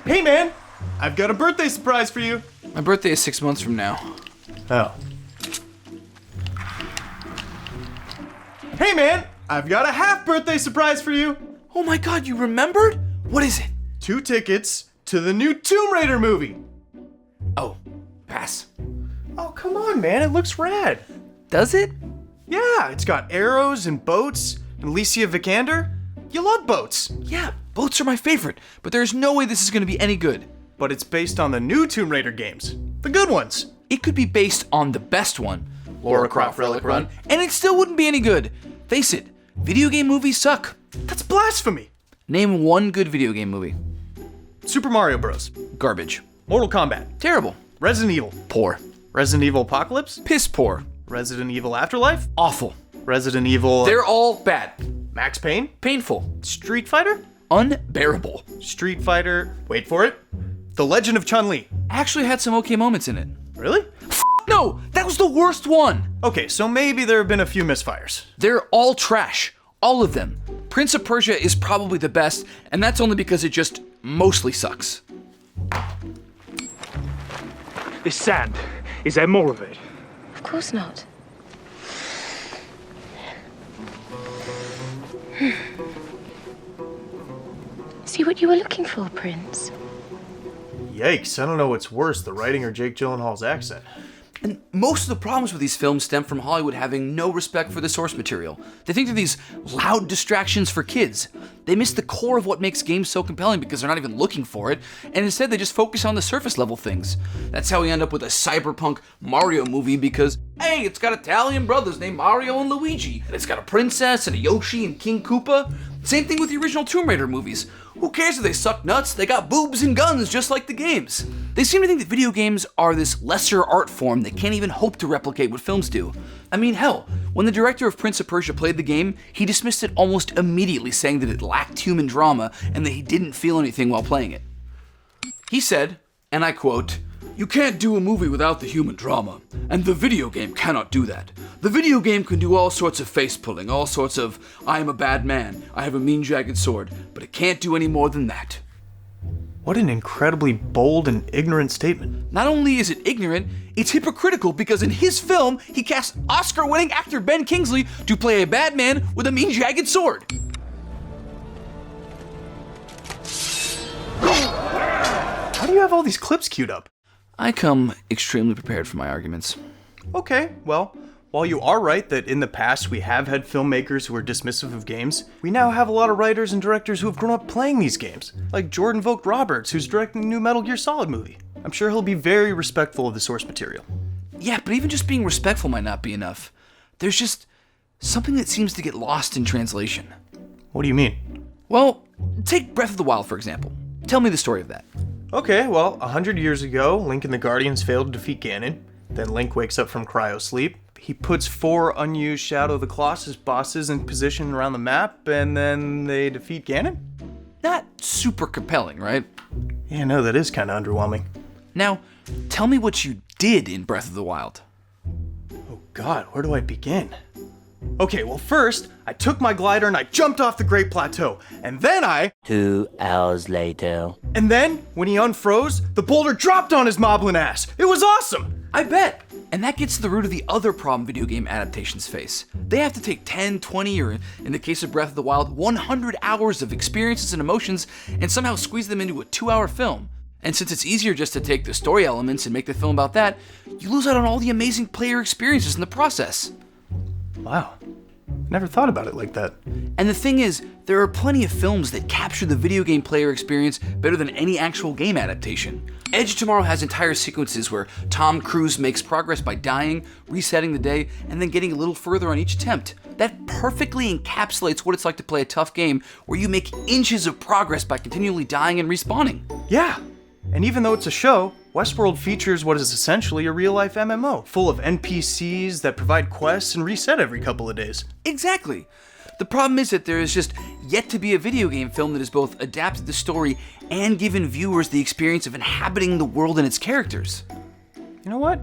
Hey man, I've got a birthday surprise for you. My birthday is 6 months from now. Oh. Hey man, I've got a half birthday surprise for you. Oh my god, you remembered? What is it? 2 tickets to the new Tomb Raider movie. Oh, pass. Oh, come on, man, it looks rad. Does it? Yeah, it's got arrows and boats and Alicia Vikander. You love boats. Yeah, boats are my favorite, but there's no way this is gonna be any good. But it's based on the new Tomb Raider games, the good ones. It could be based on the best one, Lara Croft Relic Run, and it still wouldn't be any good. Face it, video game movies suck. That's blasphemy. Name one good video game movie. Super Mario Bros. Garbage. Mortal Kombat. Terrible. Resident Evil. Poor. Resident Evil Apocalypse. Piss poor. Resident Evil Afterlife. Awful. Resident Evil... They're all bad. Max Payne. Painful. Street Fighter. Unbearable. Street Fighter... Wait for it. The Legend of Chun-Li. Actually had some okay moments in it. Really? No, that was the worst one. Okay, so maybe there have been a few misfires. They're all trash. All of them. Prince of Persia is probably the best, and that's only because it just mostly sucks. This sand, is there more of it? Of course not. See what you were looking for, Prince? Yikes, I don't know what's worse, the writing or Jake Gyllenhaal's accent. And most of the problems with these films stem from Hollywood having no respect for the source material. They think they're these loud distractions for kids. They miss the core of what makes games so compelling because they're not even looking for it, and instead they just focus on the surface level things. That's how we end up with a cyberpunk Mario movie because, hey, it's got Italian brothers named Mario and Luigi, and it's got a princess and a Yoshi and King Koopa. Same thing with the original Tomb Raider movies. Who cares if they suck nuts? They got boobs and guns just like the games. They seem to think that video games are this lesser art form that can't even hope to replicate what films do. I mean, hell, when the director of Prince of Persia played the game, he dismissed it almost immediately, saying that it lacked human drama and that he didn't feel anything while playing it. He said, and I quote, "You can't do a movie without the human drama, and the video game cannot do that. The video game can do all sorts of face-pulling, all sorts of, I am a bad man, I have a mean jagged sword, but it can't do any more than that." What an incredibly bold and ignorant statement. Not only is it ignorant, it's hypocritical because in his film, he cast Oscar-winning actor Ben Kingsley to play a bad man with a mean jagged sword. How do you have all these clips queued up? I come extremely prepared for my arguments. Okay, well, while you are right that in the past we have had filmmakers who are dismissive of games, we now have a lot of writers and directors who have grown up playing these games, like Jordan Vogt-Roberts, who's directing the new Metal Gear Solid movie. I'm sure he'll be very respectful of the source material. Yeah, but even just being respectful might not be enough. There's just something that seems to get lost in translation. What do you mean? Well, take Breath of the Wild, for example. Tell me the story of that. Okay, well, 100 years ago, Link and the Guardians failed to defeat Ganon. Then Link wakes up from cryo-sleep. He puts 4 unused Shadow of the Colossus bosses in position around the map, and then they defeat Ganon? Not super compelling, right? Yeah, no, that is kind of underwhelming. Now, tell me what you did in Breath of the Wild. Oh god, where do I begin? Okay, well first, I took my glider and I jumped off the Great Plateau. And then 2 hours later. And then, when he unfroze, the boulder dropped on his moblin ass. It was awesome! I bet! And that gets to the root of the other problem video game adaptations face. They have to take 10, 20, or in the case of Breath of the Wild, 100 hours of experiences and emotions and somehow squeeze them into a 2-hour film. And since it's easier just to take the story elements and make the film about that, you lose out on all the amazing player experiences in the process. Wow. Never thought about it like that. And the thing is, there are plenty of films that capture the video game player experience better than any actual game adaptation. Edge of Tomorrow has entire sequences where Tom Cruise makes progress by dying, resetting the day, and then getting a little further on each attempt. That perfectly encapsulates what it's like to play a tough game where you make inches of progress by continually dying and respawning. Yeah, and even though it's a show, Westworld features what is essentially a real-life MMO, full of NPCs that provide quests and reset every couple of days. Exactly. The problem is that there is just yet to be a video game film that has both adapted the story and given viewers the experience of inhabiting the world and its characters. You know what?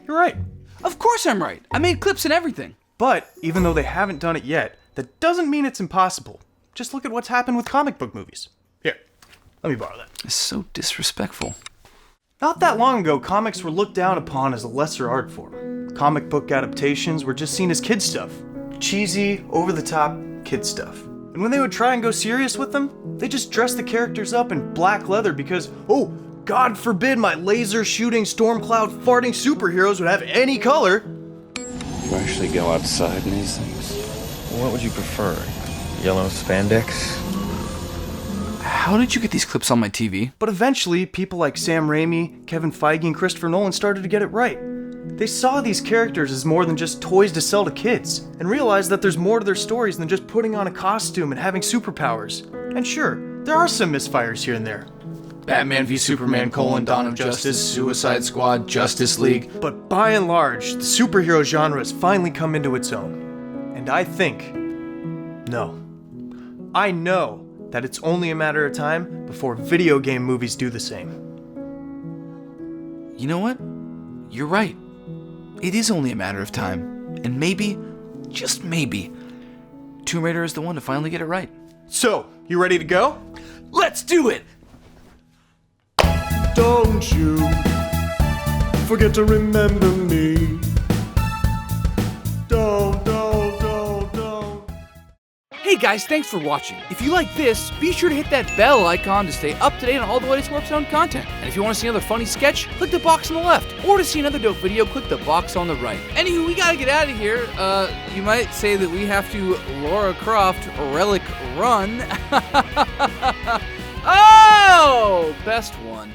You're right. Of course I'm right. I made clips and everything. But even though they haven't done it yet, that doesn't mean it's impossible. Just look at what's happened with comic book movies. Here, Let me borrow that. It's so disrespectful. Not that long ago, comics were looked down upon as a lesser art form. Comic book adaptations were just seen as kid stuff. Cheesy, over-the-top kid stuff. And when they would try and go serious with them, they just dressed the characters up in black leather because, oh, God forbid my laser-shooting, storm-cloud farting superheroes would have any color. You actually go outside in these things? What would you prefer? Yellow spandex? How did you get these clips on my TV? But eventually, people like Sam Raimi, Kevin Feige, and Christopher Nolan started to get it right. They saw these characters as more than just toys to sell to kids, and realized that there's more to their stories than just putting on a costume and having superpowers. And sure, there are some misfires here and there. Batman v Superman: Dawn of Justice, Suicide Squad, Justice League. But by and large, the superhero genre has finally come into its own. And I think, no, I know that it's only a matter of time before video game movies do the same. You know what? You're right. It is only a matter of time. And maybe, just maybe, Tomb Raider is the one to finally get it right. So, you ready to go? Let's do it! Don't you forget to remember me. Don't. Hey guys, thanks for watching. If you like this, be sure to hit that bell icon to stay up to date on all the latest Warp Zone content. And if you want to see another funny sketch, click the box on the left. Or to see another dope video, click the box on the right. Anywho, we gotta get out of here. You might say that we have to Lara Croft Relic Run. Oh! Best one.